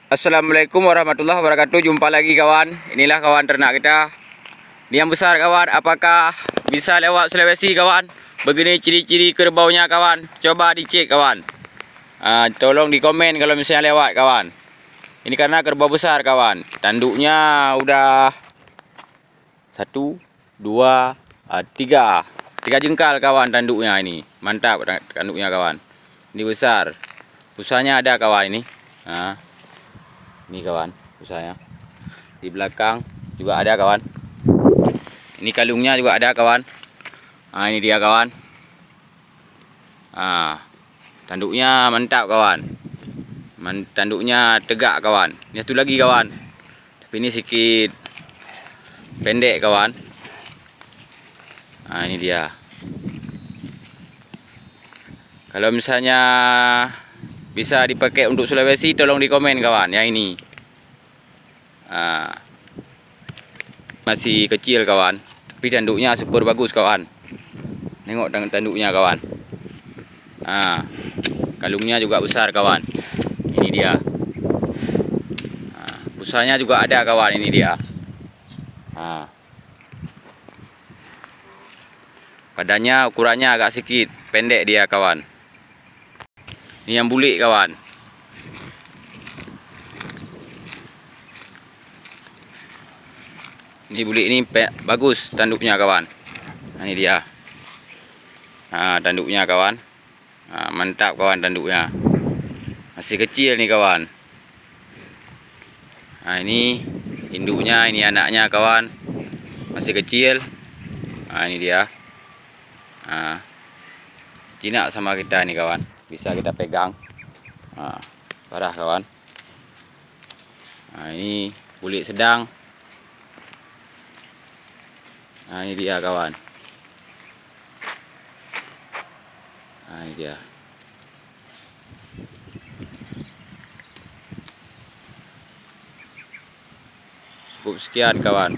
Assalamualaikum warahmatullahi wabarakatuh. Jumpa lagi kawan. Inilah kawan ternak kita. Ini yang besar kawan. Apakah bisa lewat Sulawesi kawan? Begini ciri-ciri kerbaunya kawan. Coba dicek kawan. Tolong di komen kalau misalnya lewat kawan. Ini karena kerbau besar kawan. Tanduknya udah 1, 2, 3. 3 jengkal kawan tanduknya ini. Mantap tanduknya kawan. Ini besar. Pusanya ada kawan ini. Ini kawan, pusanya. Di belakang juga ada kawan. Ini kalungnya juga ada kawan. Ini dia kawan. Tanduknya mantap kawan. Tanduknya tegak kawan. Ini satu lagi kawan. Tapi ini sedikit pendek kawan. Ini dia. Kalau misalnya bisa dipakai untuk Sulawesi, tolong di komen kawan. Yang ini masih kecil kawan, tapi tanduknya super bagus kawan. Tengok tanduknya kawan. Kalungnya juga besar kawan. Ini dia. Pusanya juga ada kawan. Ini dia. Badannya ukurannya agak sedikit pendek dia kawan. Ini yang bulik kawan. Ini bulik ini bagus tanduknya kawan. Ini dia. Tanduknya kawan. Mantap kawan tanduknya. Masih kecil nih kawan. Ini induknya, ini anaknya kawan. Masih kecil. Ini dia. Jinak sama kita nih kawan. Bisa kita pegang. Parah kawan. Ini bulik sedang. Ini dia kawan. Ini dia. Cukup sekian kawan.